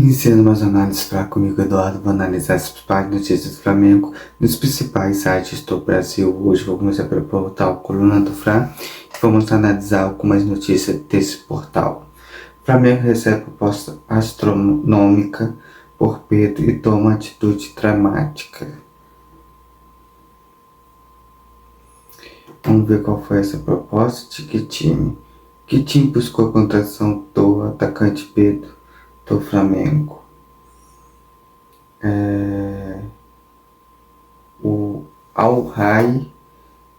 Iniciando mais análises para comigo, Eduardo, vou analisar as principais notícias do Flamengo nos principais sites do Brasil. Hoje vou começar pelo portal Coluna do Fla e vamos analisar algumas notícias desse portal. Flamengo recebe proposta astronômica por Pedro e toma atitude dramática. Vamos ver qual foi essa proposta, de que time. Que time buscou a contratação do atacante Pedro do Flamengo? O Al-Ahly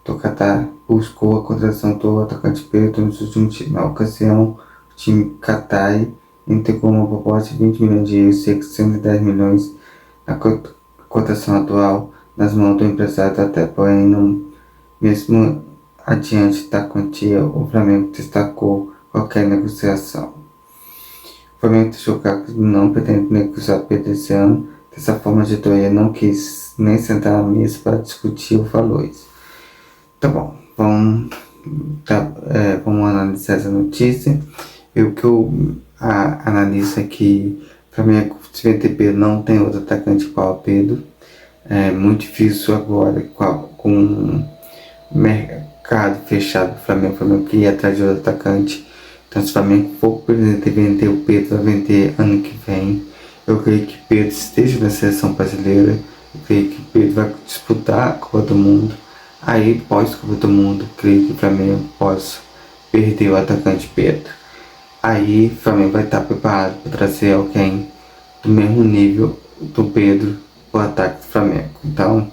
do Catar buscou a contratação do atacante Pedro nos últimos dias. Na ocasião, o time Qatar entregou uma proposta de 20 milhões de euros e 110 milhões na cotação atual nas mãos do empresário, até porém, mesmo adiante da quantia, o Flamengo destacou qualquer negociação. O Flamengo deixou claro que não pretende negociar Pedro esse ano. Dessa forma, a diretoria não quis nem sentar à mesa para discutir os valores. Tá bom, vamos analisar essa notícia. O que eu analiso é que o Flamengo, se vender Pedro, não tem outro atacante igual a Pedro. É muito difícil agora com o mercado fechado do Flamengo. O Flamengo queria atrás de outro atacante. Então, se o Flamengo for vender o Pedro, vai vender ano que vem. Eu creio que Pedro esteja na seleção brasileira. Eu creio que Pedro vai disputar a Copa do Mundo. Aí, pós-Copa do Mundo, creio que o Flamengo possa perder o atacante Pedro. Aí, o Flamengo vai estar preparado para trazer alguém do mesmo nível do Pedro para o ataque do Flamengo. Então,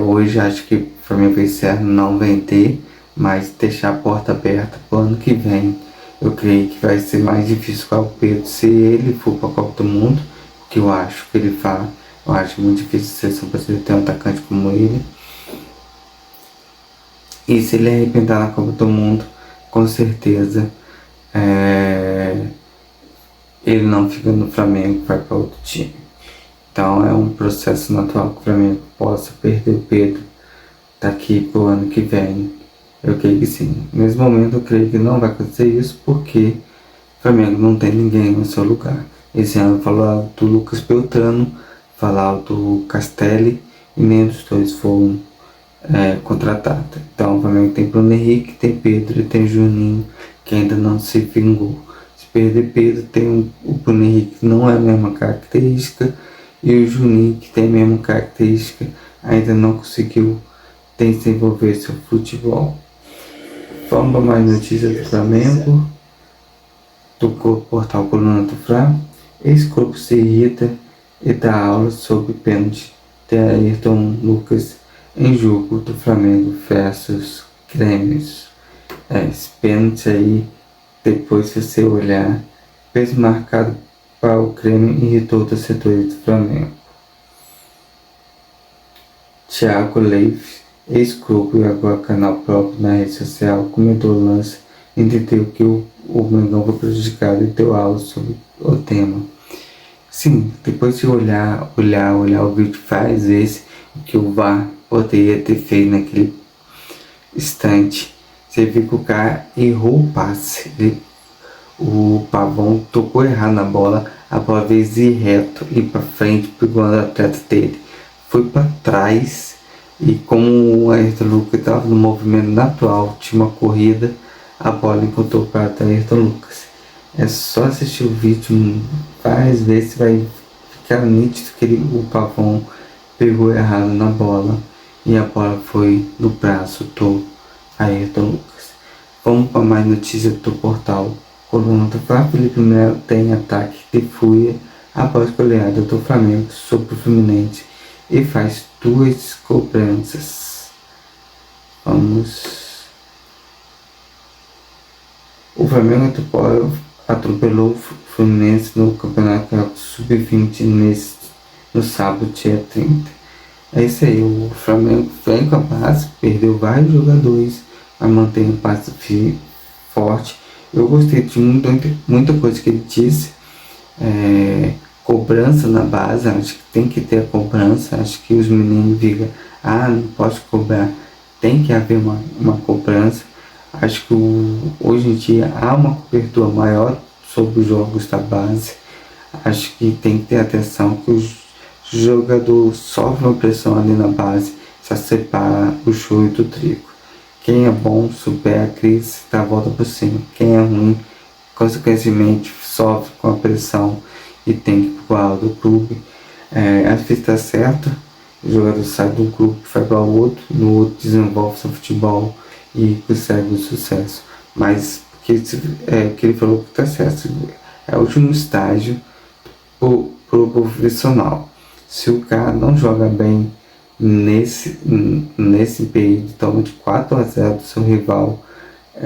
hoje acho que o Flamengo vai ser não vender, mas deixar a porta aberta para o ano que vem. Eu creio que vai ser mais difícil para o Pedro se ele for para a Copa do Mundo, que eu acho que ele fala. Eu acho muito difícil a seleção brasileira ter um atacante como ele. E se ele arrebentar na Copa do Mundo, com certeza ele não fica no Flamengo, vai para outro time. Então é um processo natural que o Flamengo possa perder o Pedro daqui para o ano que vem. Eu creio que sim. Nesse momento eu creio que não vai acontecer isso porque o Flamengo não tem ninguém no seu lugar. Esse ano falou do Lucas Beltrano, falou do Castelli e nem dos dois foram contratados. Então o Flamengo tem Bruno Henrique, tem Pedro e tem Juninho que ainda não se vingou. Se perder Pedro, tem o Bruno Henrique que não é a mesma característica e o Juninho que tem a mesma característica ainda não conseguiu desenvolver seu futebol. Vamos para mais notícias do Flamengo, do portal Coluna do Fla. Ex-clube se irrita e dá aula sobre pênalti de Ayrton Lucas em jogo do Flamengo versus Grêmio. Esse pênalti aí, depois se você olhar, fez marcado para o Grêmio e irritou o torcedor do Flamengo. Thiago Leifert, ex-clube e agora canal próprio na rede social, comentou o lance, entendeu que o Mengão foi prejudicado e deu aula sobre o tema. Sim, depois de olhar o vídeo várias vezes, o que o VAR poderia ter feito naquele instante, você viu que o cara errou o passe. O Pavão tocou errado na bola, a bola veio ir reto e para frente, pegou o atleta dele, foi para trás. E como o Ayrton Lucas estava no movimento natural, tinha uma corrida, a bola encontrou para o Ayrton Lucas. É só assistir o vídeo várias vezes, vai ficar nítido que o Pavão pegou errado na bola e a bola foi no braço do Ayrton Lucas. Vamos para mais notícias do portal Coluna do Fla. Felipe Melo tem ataque de fúria após goleada do Flamengo sobre o Fluminense e faz 2 cobranças. O Flamengo atropelou o Fluminense no Campeonato Sub-20 no sábado, dia 30. É isso aí, o Flamengo vem com a base, perdeu vários jogadores, mas mantém a base forte. Eu gostei de muita coisa que ele disse. Cobrança na base, acho que tem que ter a cobrança, acho que os meninos digam, não posso cobrar, tem que haver uma cobrança. Acho que hoje em dia há uma cobertura maior sobre os jogos da base, Acho que tem que ter atenção que o jogador sofre uma pressão ali na base, só separa o joio do trigo. Quem é bom supera a crise, dá a volta por cima. Quem é ruim, consequentemente, sofre com a pressão e tem que ir pro lado do clube. Às vezes está certo, o jogador sai do clube, vai para o outro, no outro desenvolve seu futebol e consegue o sucesso. Mas que ele falou que está certo, é o último estágio pro profissional. Se o cara não joga bem nesse período, toma de 4-0 do seu rival,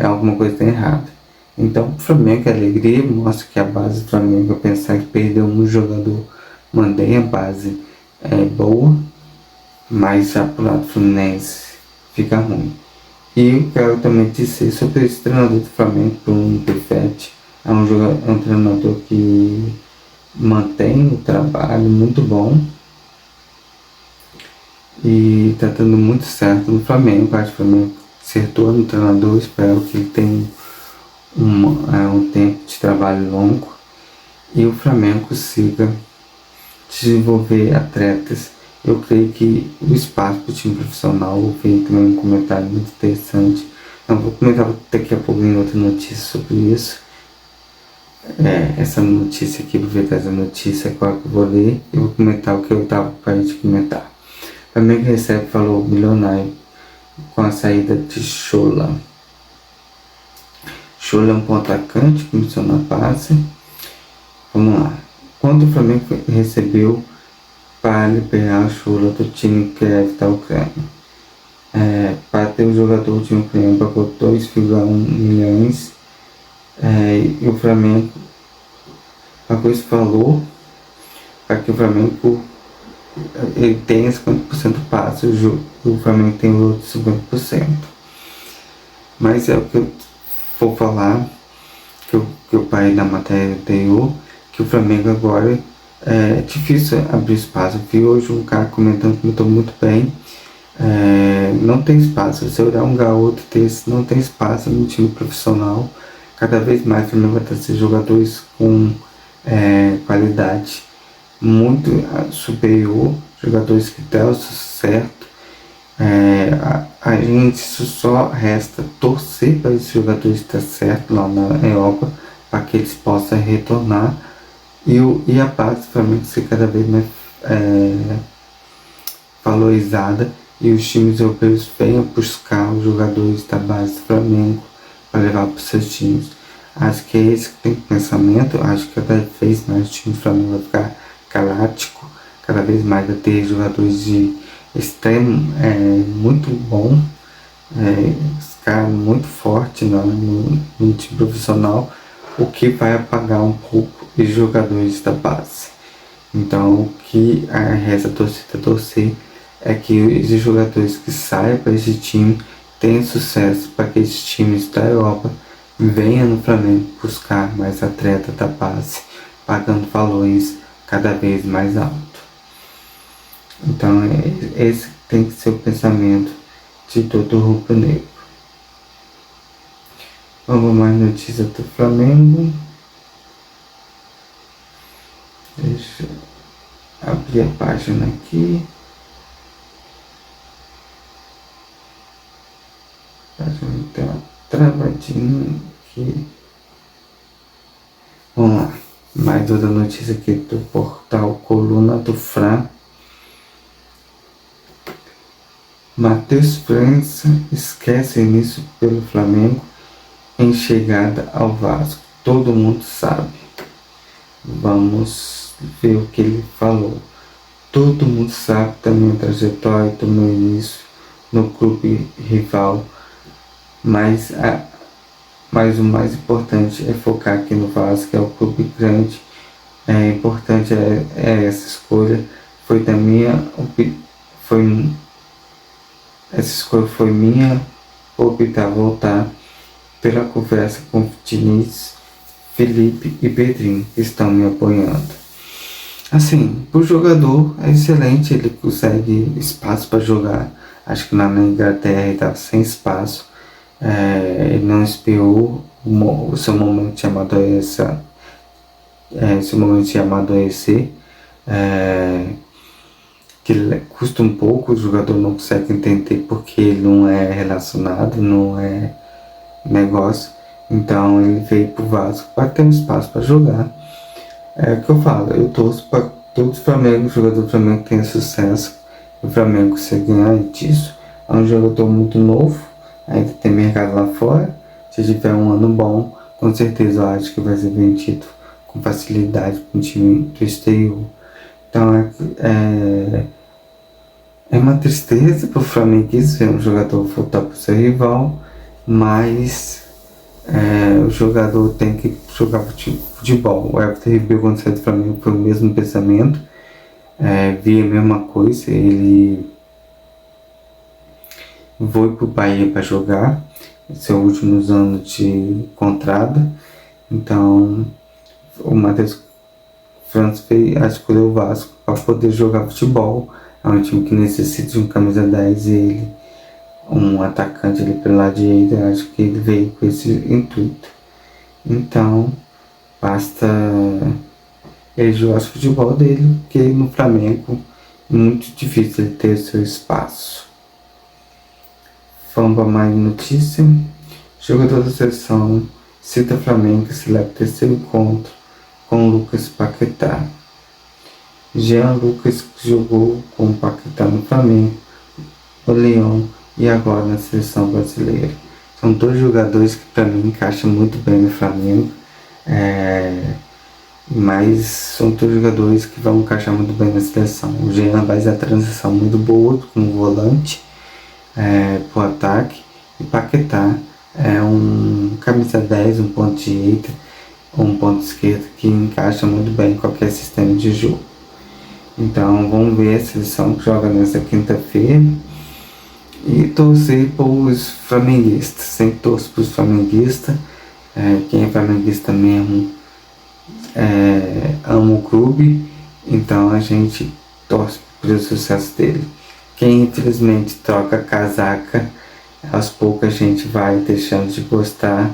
alguma coisa está errada. Então, o Flamengo é alegria, mostra que a base do Flamengo, eu pensar que perdeu um jogador, mantém a base boa, mas já pro lado Fluminense fica ruim. E eu quero também dizer sobre esse treinador do Flamengo, Bruno Perfetti. É um treinador que mantém o trabalho muito bom e está dando muito certo no Flamengo. Acho que o Flamengo acertou no treinador, espero que ele tenha um tempo de trabalho longo e o Flamengo consiga desenvolver atletas. Eu creio que o espaço para o time profissional, eu vi também um comentário muito interessante. Não vou comentar daqui a pouco em outra notícia sobre isso. Essa notícia aqui, aproveitar essa notícia, qual que eu vou ler, eu vou comentar o que eu estava para gente comentar. O Flamengo recebe valor milionário com a saída de Schola. Schola é um ponto atacante, começou na base. Vamos lá. Quando o Flamengo recebeu para liberar Schola do time Kiev da Ucrânia? Para ter o jogador do time ucraniano pagou 2,1 milhões. E o Flamengo pagou esse valor para que o Flamengo ele tenha 50% do passe, o Flamengo tem o outro 50%. Mas é o que eu vou falar, que eu parei na matéria anterior, que o Flamengo agora é difícil abrir espaço. Vi hoje um cara comentando que comentou muito bem. Não tem espaço. Se olhar um garoto desse, não tem espaço no time profissional. Cada vez mais o Flamengo vai trazer jogadores com qualidade muito superior, jogadores que dão certo. A gente só resta torcer para esses jogadores estar certo lá na Europa, para que eles possam retornar e a base do Flamengo ser cada vez mais valorizada e os times europeus venham buscar os jogadores da base do Flamengo para levar para os seus times. Acho que é esse que tem pensamento. Acho que cada vez mais o time do Flamengo vai ficar galáctico, cada vez mais vai ter jogadores de extremo muito bom, caras muito forte no time profissional, o que vai apagar um pouco os jogadores da base. Então o que resta a torcer é que esses jogadores que saem para esse time tenham sucesso, para que esses times da Europa venham no Flamengo buscar mais atletas da base, pagando valores cada vez mais altos. Então esse tem que ser o pensamento de todo rubro-negro. Vamos mais notícias do Flamengo. Deixa eu abrir a página aqui. A página tem uma travadinha aqui. Vamos lá. Mais outra notícia aqui do portal Coluna do Fla. Matheus França esquece início pelo Flamengo em chegada ao Vasco. Todo mundo sabe. Vamos ver o que ele falou. Todo mundo sabe da minha trajetória, do meu início no clube rival, mas o mais importante é focar aqui no Vasco, que é o clube grande. Importante essa escolha. Essa escolha foi minha, optar voltar pela conversa com Diniz, Felipe e Pedrinho, que estão me apoiando. Assim, o jogador é excelente, ele consegue espaço para jogar. Acho que lá na Inglaterra ele estava sem espaço. Ele não esperou o seu momento de amadurecer esse momento de amadurecer, que custa um pouco, o jogador não consegue entender porque ele não é relacionado, não é negócio. Então ele veio pro Vasco para ter um espaço para jogar. É o que eu falo, eu torço para todos os Flamengo, jogador do Flamengo tenha sucesso, o Flamengo consegue ganhar disso. É um jogador muito novo, ainda tem mercado lá fora. Se tiver um ano bom, com certeza eu acho que vai ser vendido com facilidade para um time do exterior. Então é uma tristeza para o flamenguista ver um jogador voltar para o seu rival, mas o jogador tem que jogar futebol. O Everton Ribeiro, quando saiu do Flamengo, foi o mesmo pensamento, via a mesma coisa. Ele foi para o Bahia para jogar, seus últimos anos de contrato. Então, o Matheus França escolheu o Vasco para poder jogar futebol. É um time que necessita de um camisa 10 e ele, um atacante ali pelo lado direito, acho que ele veio com esse intuito. Então, basta ele jogar o futebol dele, porque no Flamengo é muito difícil ele ter o seu espaço. Vamos para mais notícia. Jogador da seleção cita Flamengo que celebra o terceiro encontro com Lucas Paquetá. Jean Lucas jogou com o Paquetá no Flamengo, o Leão e agora na seleção brasileira. São dois jogadores que para mim encaixam muito bem no Flamengo, mas são dois jogadores que vão encaixar muito bem na seleção. O Jean faz a transição muito boa como volante para o ataque, e Paquetá é um camisa 10, um ponto direita, um ponto esquerdo que encaixa muito bem em qualquer sistema de jogo. Então vamos ver a seleção que joga nessa quinta-feira e torcer para os flamenguistas. Sempre torço para os flamenguistas. Quem é flamenguista mesmo ama o clube, então a gente torce pelo sucesso dele. Quem infelizmente troca casaca, aos poucos a gente vai deixando de gostar.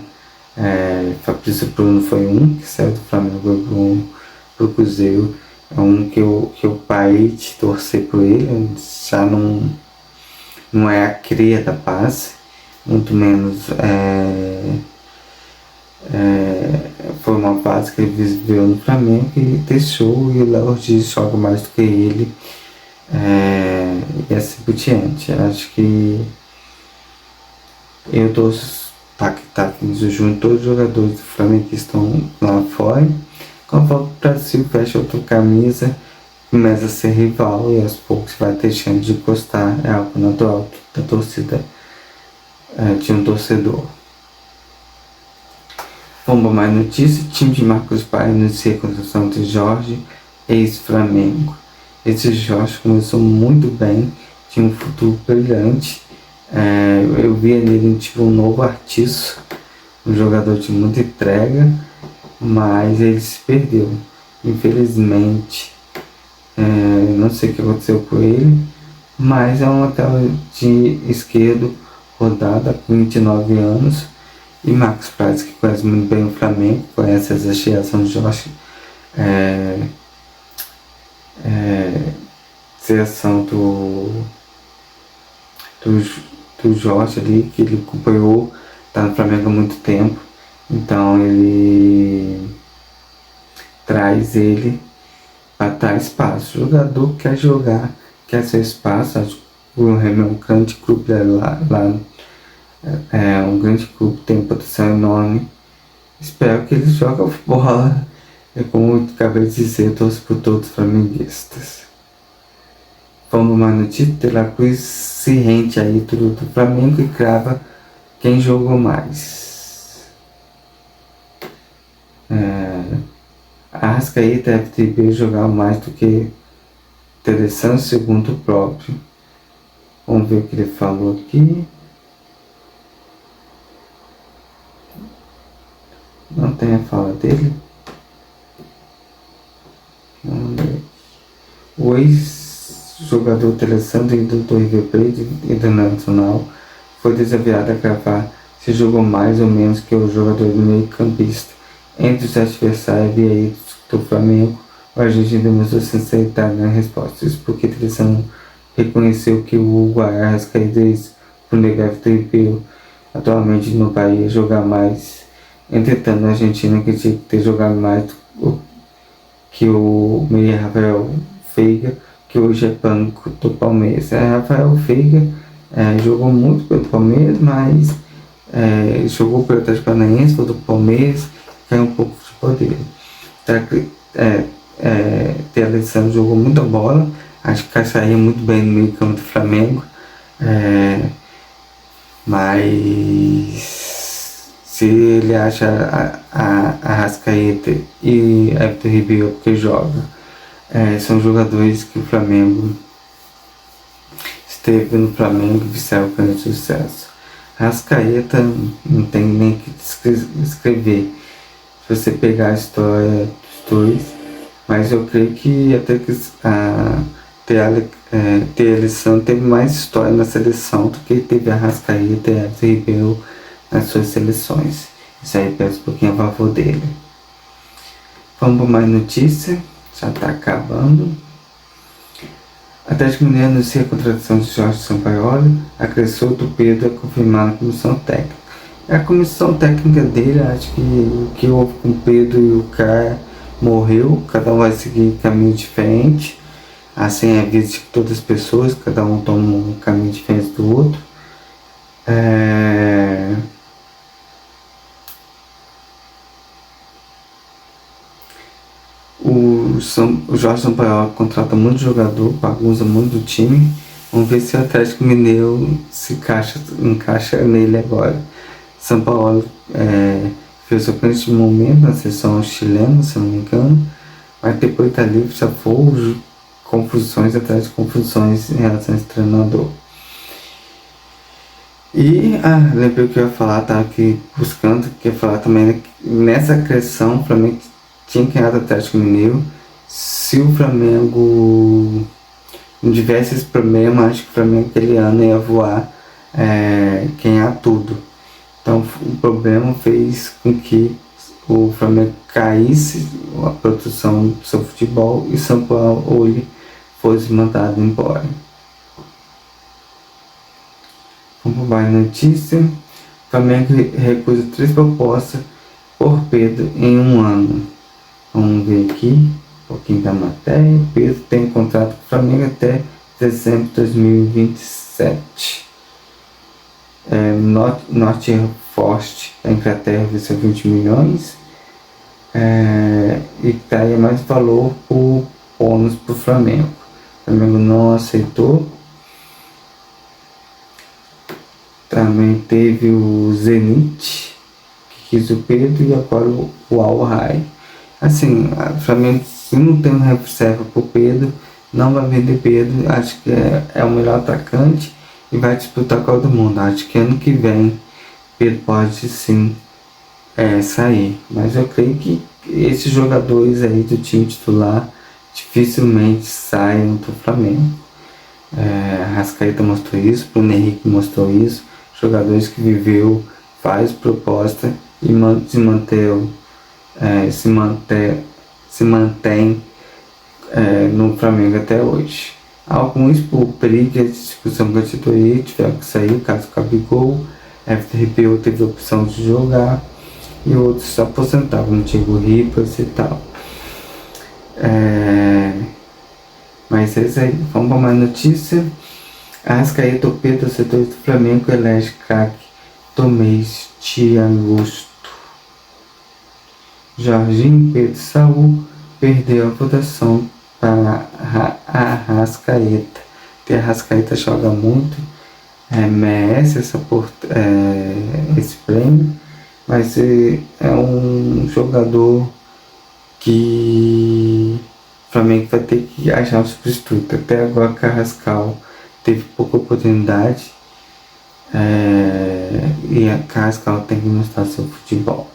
Fabrício Bruno foi um que saiu do Flamengo pro Cruzeiro. É um que eu parei de torcer por ele, já não é a cria da paz, muito menos foi uma fase que ele viveu no Flamengo e deixou, e o Léo Ortiz joga mais do que ele, e assim por diante. Acho que eu torço para que tá junto todos os jogadores do Flamengo que estão lá fora. Quando volta para o Brasil, fecha outra camisa, começa a ser rival e aos poucos vai deixando de gostar. É algo natural da torcida, de um torcedor. Vamos para mais notícias. Time de Marcos Pai anuncia a contratação de Jorge, ex-Flamengo. Esse Jorge começou muito bem, tinha um futuro brilhante. Eu via nele um novo artista, um jogador de muita entrega, mas ele se perdeu, infelizmente. Não sei o que aconteceu com ele, mas é um lateral de esquerdo rodada com 29 anos. E Marcos Prates, que conhece muito bem o Flamengo, conhece essa geração de Jorge, geração do Jorge ali, que ele acompanhou, está no Flamengo há muito tempo. Então ele traz ele para dar espaço. O jogador quer jogar, quer seu espaço. Acho que o Remo é um grande clube lá, um grande clube, tem um potencial enorme. Espero que ele jogue bola. Como eu acabei de dizer, eu torço por todos os flamenguistas. Vamos mais notícia. De La Cruz se rende aí do Flamengo e crava quem jogou mais. Arrascaeta e FTB jogar mais do que interessante, segundo o próprio. Vamos ver o que ele falou aqui. Não tem a fala dele. O ex-jogador Alessandro do River Plate Internacional foi desafiado a cravar se jogou mais ou menos que o jogador do meio campista. Entre os adversários havia do Flamengo, o Argentino demonstrou sinceridade na resposta. Isso porque a direção reconheceu que o Arrascaeta por negar Felipe atualmente no país jogar mais. Entretanto, a Argentina acredita ter jogado mais que o meia Rafael Veiga, que hoje é banco do Palmeiras. Rafael Veiga jogou muito pelo Palmeiras, mas jogou pelo Atlético Paranaense, foi do Palmeiras, caiu um pouco de futebol dele. A Alessandro jogou muita bola, acho que saiu muito bem no meio campo do Flamengo, mas se ele acha a Arrascaeta e Everton Ribeiro que joga, são jogadores que o Flamengo esteve no Flamengo e fizeram grande sucesso. Arrascaeta não tem nem que descrever. Se você pegar a história dos dois, mas eu creio que até que a Alessandro teve mais história na seleção do que teve a Arrascaeta e Everton Ribeiro nas suas seleções. Isso aí peço um pouquinho a favor dele. Vamos para mais notícia, já está acabando. Atlético Mineiro anuncia a contratação de Jorge Sampaoli, acresceu do Pedro é confirmado na comissão técnica. A comissão técnica dele, acho que o que houve com o Pedro e o cara morreu, cada um vai seguir caminho diferente. Assim é a vida de todas as pessoas, cada um toma um caminho diferente do outro. O Jorge Sampaoli contrata muito jogador, bagunça muito do time. Vamos ver se o Atlético Mineiro se encaixa nele agora. São Paulo fez o grande momento na seleção chilena, se não me engano, mas depois está livre, já foi confusões atrás de confusões em relação a esse treinador. E lembrei o que eu ia falar, estava aqui buscando, que ia falar também nessa criação, o Flamengo tinha ganhado o Atlético Mineiro. Se o Flamengo não tivesse esse problema, acho que o Flamengo aquele ano ia voar, ganhar tudo. Então o problema fez com que o Flamengo caísse a produção do seu futebol e São Paulo fosse mandado embora. Vamos para mais notícia. O Flamengo recusa 3 propostas por Pedro em um ano. Vamos ver aqui um pouquinho da matéria. Pedro tem contrato com o Flamengo até dezembro de 2027. Nottingham Forest da Inglaterra ofereceu 20 milhões e daria mais valor por bônus para o Flamengo. O Flamengo não aceitou. Também teve o Zenit, que quis o Pedro, e agora o Al-Ahly. Assim, o Flamengo, se não tem uma reserva para o Pedro, não vai vender Pedro. Acho que é o melhor atacante e vai disputar a Copa do Mundo. Acho que ano que vem Pedro pode sim sair. Mas eu creio que esses jogadores aí do time titular dificilmente saiam do Flamengo. Arrascaeta mostrou isso, Bruno Henrique mostrou isso. Jogadores que viveu várias propostas e se mantém no Flamengo até hoje. Alguns por briga de discussão com a diretoria tiveram que sair, caso Gabigol, Everton Ribeiro teve a opção de jogar e outros se aposentavam, como Diego Ribas e tal. Mas é isso aí, vamos para mais notícia. Arrascaeta, o Pedro, torcedores do Flamengo, elege craque do mês de agosto. Jorginho, Pedro, Saul perdeu a votação para Arrascaeta. A Arrascaeta joga muito, merece esse prêmio, mas é um jogador que o Flamengo vai ter que achar um substituto. Até agora Carrascal teve pouca oportunidade e a Carrascal tem que mostrar seu futebol.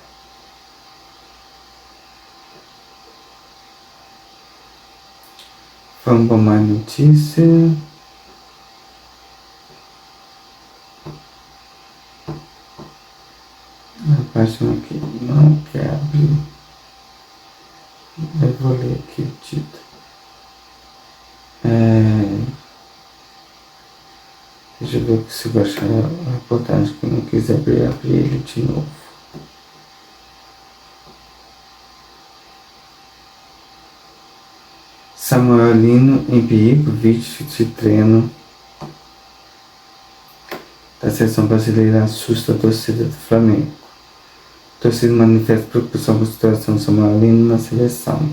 Vamos para mais notícia. A página aqui não quer abrir. Vou ler aqui o título. Deixa eu ver se eu achar a reportagem que eu não quis abrir ele de novo. Samuel Lino em perigo, vídeo de treino da seleção brasileira assusta a torcida do Flamengo. A torcida manifesta preocupação com a situação de Samuel Lino na seleção.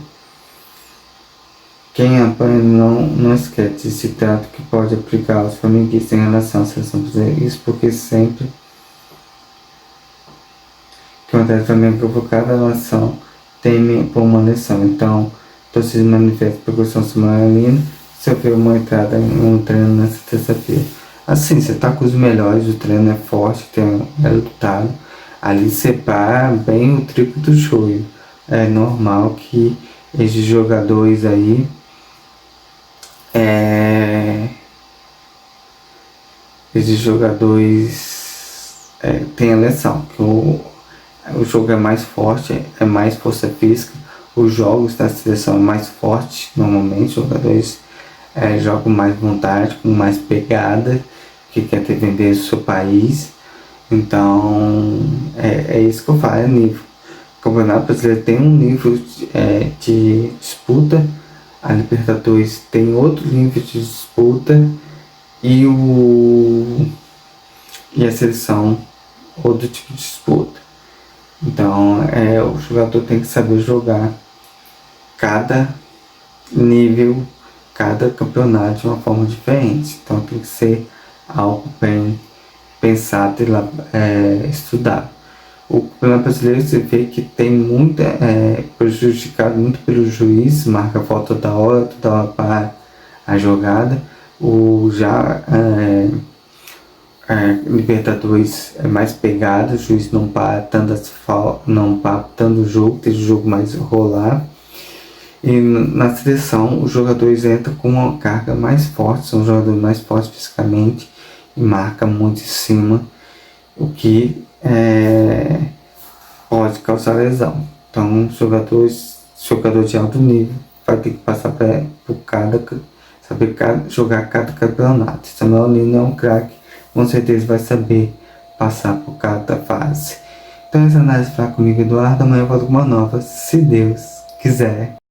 Quem apanha não esquece esse trato que pode aplicar aos flamenguistas em relação à seleção brasileira. Isso porque sempre que uma atleta Flamengo provocada a nação teme por uma lesão. Então, a torcida manifesta preocupação sobre Samuel Lino se houver uma entrada em um treino nessa terça-feira. Assim, você tá com os melhores, o treino é forte, é lutado. Ali separa bem o triplo do joio. É normal que esses jogadores aí tenham lesão, que o jogo é mais forte, é mais força física. Os jogos da seleção é mais forte, normalmente os jogadores jogam mais vontade, com mais pegada, que quer ter vender o seu país. Então é isso que eu falo, é nível. O Campeonato Brasileiro tem um nível de disputa, a Libertadores tem outro nível de disputa e a seleção outro tipo de disputa. Então o jogador tem que saber jogar cada nível, cada campeonato de uma forma diferente. Então tem que ser algo bem pensado e estudado. O Campeonato Brasileiro você vê que tem muita prejudicado muito pelo juiz, marca a falta toda hora para a jogada. Libertadores é mais pegado, o juiz não para tanto o jogo, deixa o jogo mais rolar. E na seleção, os jogadores entram com uma carga mais forte, são jogadores mais fortes fisicamente e marca muito em cima, o que pode causar lesão. Então, jogador de alto nível vai ter que passar por saber jogar cada campeonato. Samuel Lino é um craque, com certeza vai saber passar por cada fase. Então, essa análise foi comigo, Eduardo. Amanhã eu volto com uma nova, se Deus quiser.